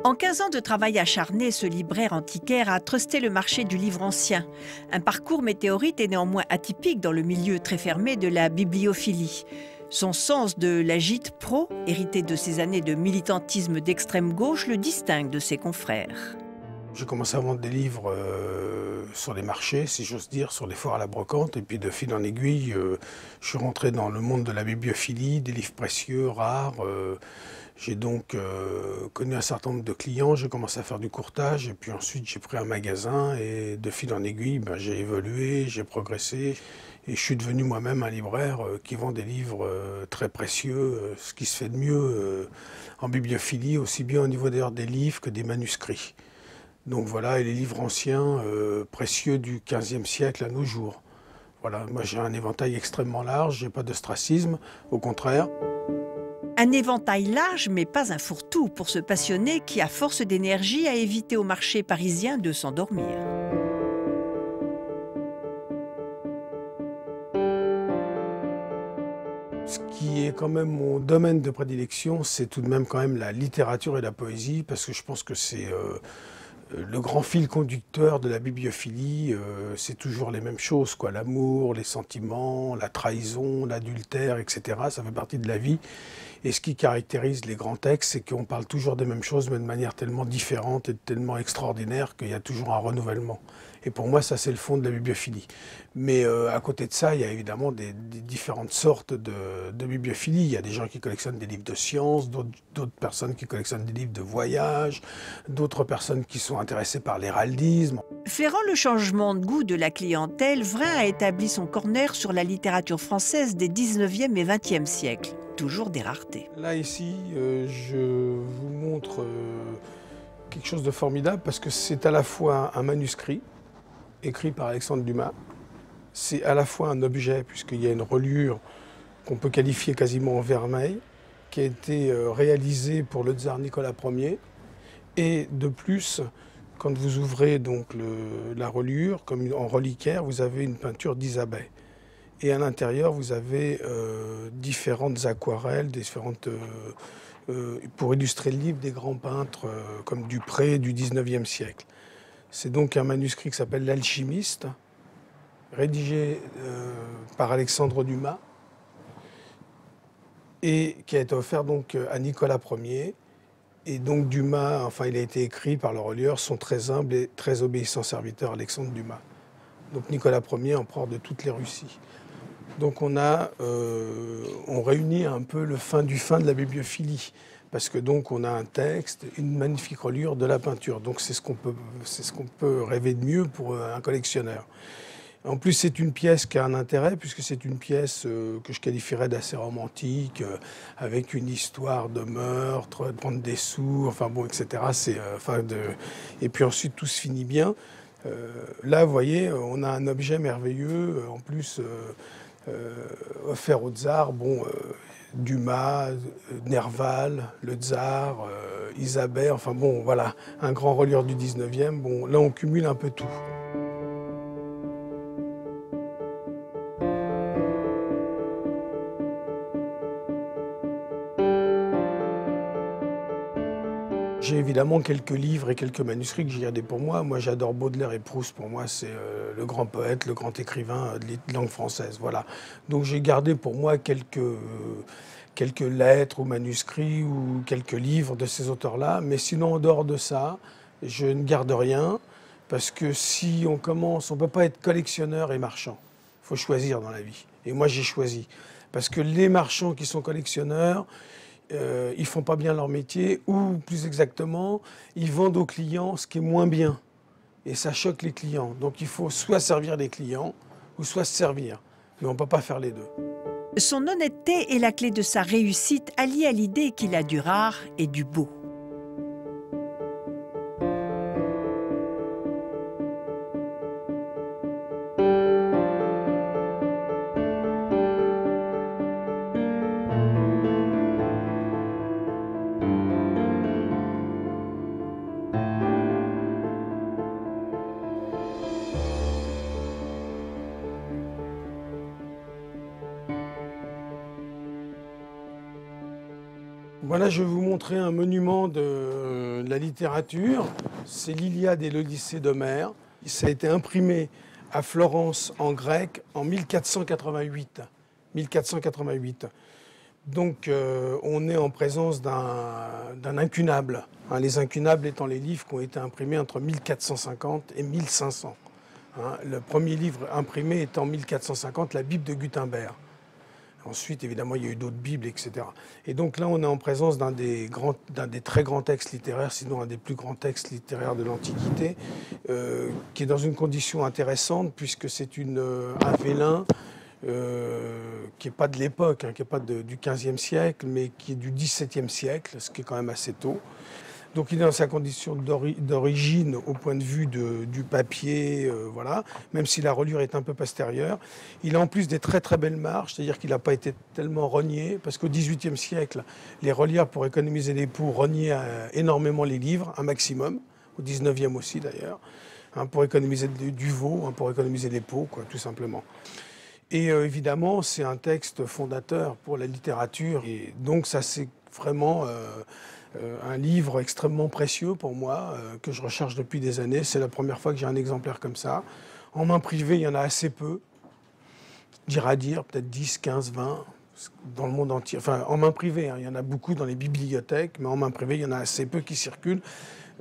En 15 ans de travail acharné, ce libraire antiquaire a trusté le marché du livre ancien. Un parcours météorite est néanmoins atypique dans le milieu très fermé de la bibliophilie. Son sens de l'agite pro, hérité de ses années de militantisme d'extrême gauche, le distingue de ses confrères. J'ai commencé à vendre des livres sur les marchés, si j'ose dire, sur les foires à la brocante. Et puis de fil en aiguille, je suis rentré dans le monde de la bibliophilie, des livres précieux, rares. J'ai donc connu un certain nombre de clients, j'ai commencé à faire du courtage. Et puis ensuite, j'ai pris un magasin et de fil en aiguille, j'ai évolué, j'ai progressé. Et je suis devenu moi-même un libraire qui vend des livres très précieux, ce qui se fait de mieux en bibliophilie, aussi bien au niveau d'ailleurs des livres que des manuscrits. Donc voilà, et les livres anciens, précieux du XVe siècle à nos jours. Voilà, moi j'ai un éventail extrêmement large, j'ai pas d'ostracisme, au contraire. Un éventail large, mais pas un fourre-tout pour ce passionné qui, à force d'énergie, a évité au marché parisien de s'endormir. Ce qui est quand même mon domaine de prédilection, c'est tout de même quand même la littérature et la poésie, parce que je pense que c'est le grand fil conducteur de la bibliophilie. C'est toujours les mêmes choses, quoi. L'amour, les sentiments, la trahison, l'adultère, etc. Ça fait partie de la vie. Et ce qui caractérise les grands textes, c'est qu'on parle toujours des mêmes choses, mais de manière tellement différente et tellement extraordinaire qu'il y a toujours un renouvellement. Et pour moi, ça, c'est le fond de la bibliophilie. Mais à côté de ça, il y a évidemment des différentes sortes de bibliophilie. Il y a des gens qui collectionnent des livres de sciences, d'autres personnes qui collectionnent des livres de voyage, d'autres personnes qui sont intéressées par l'héraldisme. Flairant le changement de goût de la clientèle, Vrin a établi son corner sur la littérature française des 19e et 20e siècles. Toujours des raretés. Là, ici, je vous montre quelque chose de formidable parce que c'est à la fois un manuscrit écrit par Alexandre Dumas, c'est à la fois un objet puisqu'il y a une reliure qu'on peut qualifier quasiment en vermeil, qui a été réalisée pour le tsar Nicolas Ier. Et de plus, quand vous ouvrez donc la reliure, comme en reliquaire, vous avez une peinture d'Isabelle. Et à l'intérieur, vous avez différentes aquarelles, pour illustrer le livre des grands peintres comme Dupré du 19e siècle. C'est donc un manuscrit qui s'appelle L'Alchimiste, rédigé par Alexandre Dumas et qui a été offert donc à Nicolas Ier. Et donc Dumas, enfin il a été écrit par le relieur, son très humble et très obéissant serviteur Alexandre Dumas. Donc Nicolas Ier, empereur de toutes les Russies. Donc on réunit un peu le fin du fin de la bibliophilie, parce que donc on a un texte, une magnifique reliure de la peinture. Donc c'est ce qu'on peut rêver de mieux pour un collectionneur. En plus, c'est une pièce qui a un intérêt, puisque c'est une pièce que je qualifierais d'assez romantique, avec une histoire de meurtre, de prendre des sous, enfin bon, etc. Et puis ensuite, tout se finit bien. Là, vous voyez, on a un objet merveilleux, en plus offert au tsar, Dumas, Nerval, le tsar, Isabelle, enfin bon, voilà, un grand relieur du 19e. Bon, là, on cumule un peu tout. J'ai évidemment quelques livres et quelques manuscrits que j'ai gardés pour moi. Moi, j'adore Baudelaire et Proust. Pour moi, c'est le grand poète, le grand écrivain de langue française. Voilà. Donc, j'ai gardé pour moi quelques lettres ou manuscrits ou quelques livres de ces auteurs-là. Mais sinon, en dehors de ça, je ne garde rien. Parce que si on commence, on ne peut pas être collectionneur et marchand. Il faut choisir dans la vie. Et moi, j'ai choisi. Parce que les marchands qui sont collectionneurs, ils font pas bien leur métier, ou plus exactement, ils vendent aux clients ce qui est moins bien. Et ça choque les clients. Donc il faut soit servir les clients, ou soit se servir. Mais on ne peut pas faire les deux. Son honnêteté est la clé de sa réussite, alliée à l'idée qu'il a du rare et du beau. Moi, Voilà, je vais vous montrer un monument de la littérature. C'est l'Iliade et l'Odyssée d'Homère. Ça a été imprimé à Florence en grec en 1488. 1488. Donc on est en présence d'un incunable. Hein, les incunables étant les livres qui ont été imprimés entre 1450 et 1500. Hein, le premier livre imprimé est en 1450, la Bible de Gutenberg. Ensuite, évidemment, il y a eu d'autres Bibles, etc. Et donc là, on est en présence d'un des très grands textes littéraires, sinon un des plus grands textes littéraires de l'Antiquité, qui est dans une condition intéressante, puisque c'est un vélin qui n'est pas de l'époque, hein, qui n'est pas du XVe siècle, mais qui est du XVIIe siècle, ce qui est quand même assez tôt. Donc il est dans sa condition d'origine au point de vue du papier, voilà, même si la reliure est un peu postérieure. Il a en plus des très très belles marges, c'est-à-dire qu'il n'a pas été tellement rogné, parce qu'au XVIIIe siècle, les relieurs, pour économiser les pots, rognaient énormément les livres, un maximum, au XIXe aussi d'ailleurs, hein, pour économiser du veau, hein, pour économiser les pots, quoi, tout simplement. Et évidemment, c'est un texte fondateur pour la littérature, et donc ça c'est vraiment... un livre extrêmement précieux pour moi, que je recherche depuis des années. C'est la première fois que j'ai un exemplaire comme ça. En main privée, il y en a assez peu. Dire à dire, peut-être 10, 15, 20 dans le monde entier. Enfin, en main privée, hein, il y en a beaucoup dans les bibliothèques, mais en main privée, il y en a assez peu qui circulent.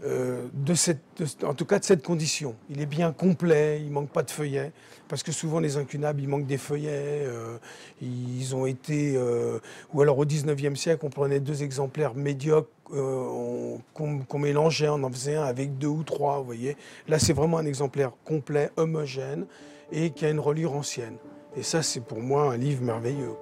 En tout cas de cette condition. Il est bien complet, il ne manque pas de feuillets, parce que souvent les incunables, il manque des feuillets, ils ont été... ou alors au XIXe siècle, on prenait 2 exemplaires médiocres qu'on mélangeait, on en faisait un avec 2 ou 3, vous voyez. Là, c'est vraiment un exemplaire complet, homogène, et qui a une reliure ancienne. Et ça, c'est pour moi un livre merveilleux.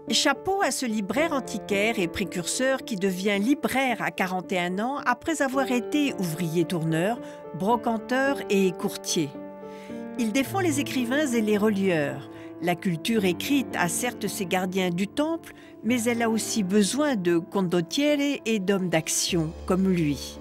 Chapeau à ce libraire antiquaire et précurseur qui devient libraire à 41 ans après avoir été ouvrier tourneur, brocanteur et courtier. Il défend les écrivains et les relieurs. La culture écrite a certes ses gardiens du temple, mais elle a aussi besoin de condottieri et d'hommes d'action comme lui.